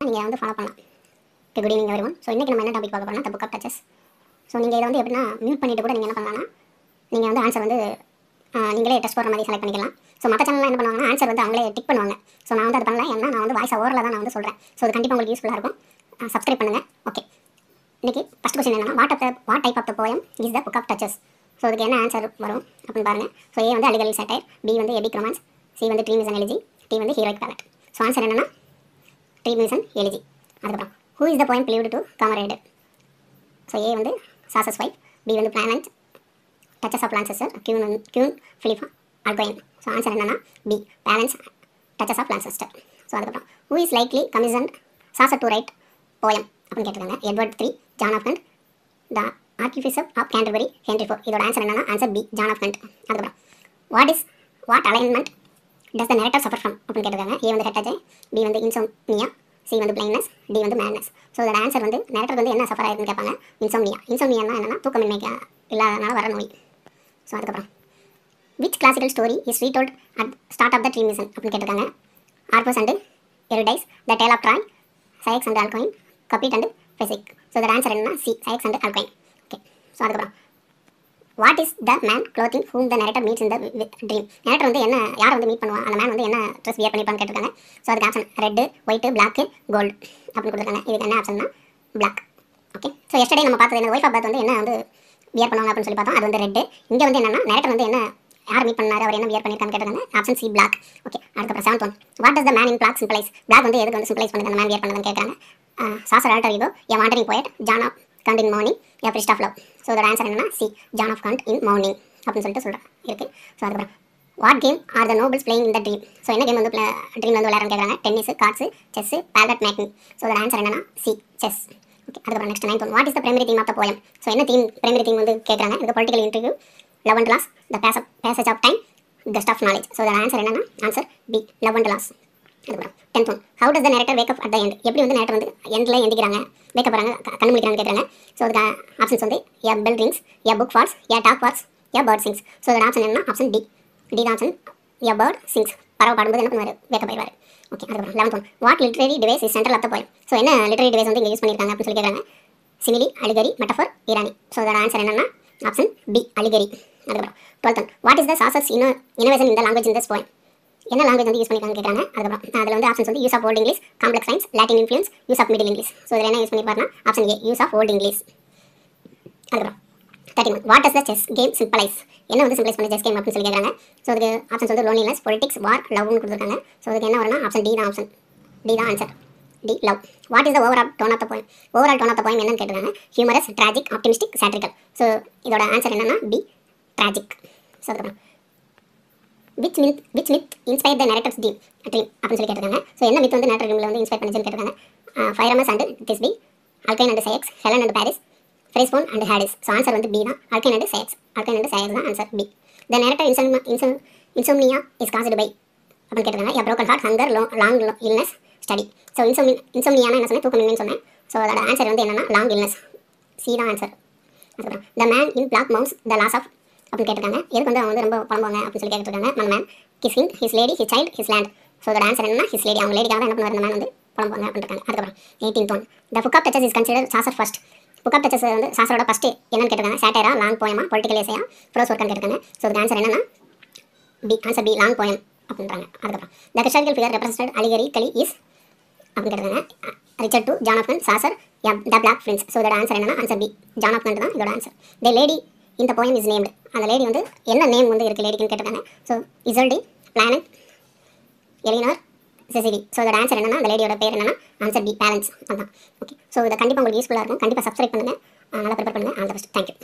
நீங்கள் வந்து ஃபாலோ பண்ணலாம். Good evening everyone. ஸோ இன்றைக்கி நம்ம என்ன டாபிக் பார்க்க போகிறோம்னா, the book of duchess. So நீங்கள் இதை வந்து எப்படின்னா மியூட் பண்ணிவிட்டு கூட நீங்கள் என்ன பண்ணலாம்னா, நீங்கள் வந்து ஆன்சர் வந்து நீங்களே டெஸ்ட் போடுற மாதிரி செலக்ட் பண்ணிக்கலாம். ஸோ மற்ற சேனலில் என்ன பண்ணுவாங்கன்னா, ஆன்சர் வந்து அவங்களே டிக் பண்ணுவாங்க. ஸோ நான் வந்து அது பண்ணல, ஏன்னா நான் வந்து வாய்ஸ் ஓவரில் தான் நான் வந்து சொல்கிறேன். ஸோ அது கண்டிப்பாக உங்களுக்கு யூஸ்ஃபுல்லாக இருக்கும். சப்ஸ்கிரைப் பண்ணுங்கள். ஓகே, இன்றைக்கி ஃபஸ்ட் கொஸ்டின் என்னன்னா, what type of the poem is the book of duchess? So அதுக்கு என்ன ஆன்சர் வரும் அப்படின்னு பாருங்கள். ஸோ ஏ வந்து அலிகல் சட்டைர், பி வந்து எபிக் ரொமான்ஸ், சி வந்து dream is an elegy, D வந்து ஹீரோயிக் பேலட். ஸோ ஆன்சர் என்னன்னா ட்ரீம் இஸ் அன் எலிஜி. அதுக்கப்புறம் who is the poem believed to commemorate? So A வந்து சாசஸ் வைஃப், பி வந்து Blanche duchess of Lancaster, queen ஃபிலிப்பா Alcyone. So answer என்னன்னா B Blanche duchess of Lancaster. So அதுக்கப்புறம் who is likely commissioned Chaucer to write poem அப்படின்னு கேட்டிருக்காங்க. Edward III, John of Gaunt, the archbishop of Canterbury, Henry IV. இதோட answer என்னன்னா answer B John of Gaunt. அதுக்கப்புறம் what alignment does the narrator suffer from அப்படின்னு கேட்டிருக்காங்க. A வந்து heartache, B வந்து insomnia, C வந்து பிளைண்ட்னஸ், டி வந்து madness. So இதோட ஆன்சர் வந்து நரேட்டர் வந்து என்ன சஃபர் ஆயிருக்குன்னு கேட்பாங்க. இன்சோம்னியானா என்னன்னா தூக்கமின்மை இல்லாதனால வர நோய். ஸோ அதுக்கப்புறம் which classical story is retold at start of the dream vision அப்படின்னு கேட்டிருக்காங்க. Orpheus and Eurydice, the tale of Troy, Ceyx and Alcyone, Cupid and ஃபெசிக். ஸோ இதோட ஆன்சர் என்னன்னா C Ceyx and Alcyone. Okay, so அதுக்கப்புறம் what is the man clothing whom the narrator meets in the dream? Narrator வந்து என்ன யார் வந்து meet பண்ணுவான், அந்த மேன் வந்து என்ன ட்ரெஸ் வியர் பண்ணிப்பான்னு கேட்டிருக்காங்க. ஸோ அதுக்கு option red, white, black, gold அப்படின்னு கொடுத்துருக்காங்க. இதுக்கு என்ன ஆப்ஷன்னா பிளாக். ஓகே, ஸோ எஸ்டர்டே நம்ம பார்த்தது என்ன, ஒய்ஃப் ஆஃப் பர்த் வந்து என்ன வந்து வியர் பண்ணுவாங்க அப்படின்னு சொல்லி பார்த்தோம். அது வந்து ரெட்டு. இங்கே வந்து என்னன்னா நரேட்டர் வந்து என்ன யார் மீட் பண்ணாரு, அவர் என்ன வியர் பண்ணியிருக்கான்னு கேட்டிருக்காங்க. Option C block. ஓகே, அதுக்கப்புறம் 7th one, what does the man in black symbolise? Black வந்து எதுக்கு வந்து சிம்பிளைஸ் பண்ணுது அந்த மேன் வியர் பண்ணதுன்னு கேட்குறாங்க. Chaucer alter ego, a wandering poet, John of Gaunt in mourning, a priest of love. So இதோட answer என்னன்னா C John of Gaunt in mourning அப்படின்னு சொல்லிட்டு சொல்கிறேன் இருக்குது. ஸோ அதுக்கப்புறம் what game are the nobles playing in the dream? So என்ன game வந்து dream வந்து விளையாடுன்னு கேட்குறாங்க. Tennis, cards, chess, ballad making. So இதோட ஆன்சர் என்னன்னா சி செஸ். ஓகே, அதுக்கப்புறம் next 9th one, what is the primary theme of the poem? So என்ன primary theme வந்து கேட்குறாங்க. இது political interview, love and loss, the passage of time, quest of knowledge. So இதோட answer என்னன்னா answer B love and loss. அதுக்கப்புறம் 10th one, how does the narrator wake up at the end? எப்படி வந்து narrator வந்து எண்டில் எந்திக்கிறாங்க, wake up போகிறாங்க, கண்ணு முடிக்கிறாங்கன்னு கேட்குறாங்க. ஸோ அதுக்கு ஆப்ஷன்ஸ் வந்து a bell rings, a book falls, a dog falls, a bird sings. So இதோட ஆப்ஷன் என்னன்னா ஆப்ஷன் டி தான் ஆப்ஷன். எ பேர்ட் சிங்ஸ், பறவை பாடும்போது என்ன பண்ணுவார், வேக்கப் ஆயிடுவார். ஓகே, அதுக்கப்புறம் 11th one, what literary device is central of the poem? So என்ன லிட்ரரி டிவைஸ் வந்து இங்கே யூஸ் பண்ணியிருக்காங்க அப்படின்னு சொல்லி கேட்குறாங்க. Simile, allegory, metaphor, irony. So இதோட ஆன்சர் என்னன்னா ஆப்ஷன் பி அலிகரி. அதுக்கப்புறம் 12th one, what is the Chaucer's innovation in the language in this poem? என்ன லாங்குவேஜ் வந்து யூஸ் பண்ணியிருக்காங்க கேட்குறாங்க. அதுக்கப்புறம் அதில் வந்து ஆப்ஷன்ஸ் வந்து use of Old English, complex science, Latin influence, use of Middle English. So இதில் என்ன யூஸ் பண்ணியிருப்பாருன்னா option A use of Old English. அதுக்கப்புறம் 13 what does the chess game symbolize? என்ன வந்து சிம்பிளைஸ் பண்ணி செஸ் கேம் அப்படின்னு சொல்லி கேட்குறாங்க. ஸோ அதுக்கு ஆப்ஷன்ஸ் வந்து லோன்லினஸ், பொலிட்டிக்ஸ், வார், லவ்னு கொடுத்துருக்காங்க. ஸோ அதுக்கு என்ன வரும்னா ஆப்ஷன் டி தான் ஆப்ஷன். டி தான் answer. D love. What is the overall tone of the poem? Overall tone of the poem என்னன்னு கேட்டிருக்காங்க. Humorous, tragic, optimistic, satirical. So இதோட ஆன்சர் என்னன்னா பி ட்ராஜிக். ஸோ அதுக்கப்புறம் which myth inspire the narrator's dream அப்படின்னு சொல்லி கேட்டிருக்காங்க. So என்ன myth வந்து நரேட்டர் ட்ரீமில் வந்து இன்ஸ்பயர் பண்ணிச்சுன்னு கேட்டிருக்காங்க. Pyramus and Thisbe, Alcyone and Ceyx, Helen and Paris, Persephone and Hades. So answer வந்து பி தான் Alcyone and Ceyx. Alcyone and Ceyx தான் answer B. The narrator insomnia is caused by அப்படின்னு கேட்டிருக்காங்க. A broken heart, hunger, long illness, study. So இன்சோம்னியானா என்ன சொன்னேன், தூக்கமின்மைன்னு சொன்னேன். ஸோ அதோட ஆன்சர் வந்து என்னன்னா லாங் இல்னஸ். சி தான் ஆன்சர். அதுக்கப்புறம் the man in black mouse the loss of அப்படின்னு கேட்டிருக்காங்க. எதுக்கு வந்து அவங்க வந்து ரொம்ப புலம்புவாங்க அப்படின்னு சொல்லி கேட்டிருக்காங்க. அந்த man kissing his lady, his child, his land. So அதோட ஆன்சர் என்னன்னா ஹிஸ் லேடி. அவங்க லேடிக்காக தான் என்ன பண்ணுவார் அந்த மேன் வந்து புலம்புவாங்க அப்படின்றாங்க. அதுக்கப்புறம் 18th one, the book of duchess is consider Chaucer first. Book of duchess வந்து சாசரோட ஃபர்ஸ்ட் என்னன்னு கேட்டிருக்காங்க. சேட்டரா, லாங் போயமா, பொலிட்டிக்கல் எஸ்ஸையா, ப்ரோஸ் ஒர்க்னு கேட்டிருக்காங்க. ஸோ அதுக்கு ஆன்சர் என்னன்னா B answer B long poem அப்படின்றாங்க. அதுக்கப்புறம் the historical figure represented allegorically is அப்படின்னு கேட்டிருக்காங்க. Richard II, John of Gaunt, Chaucer, the black prince. So இதோட ஆன்சர் என்னன்னா answer B John of Gaunt தான் இதோட ஆன்சர். த லேடி இந்த போயம் இஸ் நேம்டு. அந்த லேடி வந்து என்ன நேம் வந்து இருக்குது லேடிக்குன்னு கேட்டிருக்காங்க. So Iseult, planet, Eleanor, Cecily. So இதோட ஆன்சர் என்னன்னா அந்த லேடியோட பேர் என்னன்னா ஆன்சர் பி பேலன்ஸ். அதான். ஓகே, ஸோ இதை கண்டிப்பாக உங்களுக்கு யூஸ்ஃபுல்லாக இருக்கும். கண்டிப்பாக சப்ஸ்கிரைப் பண்ணுங்கள், நல்லா ப்ரிப்பேர் பண்ணுங்கள். All the best. தேங்க்யூ.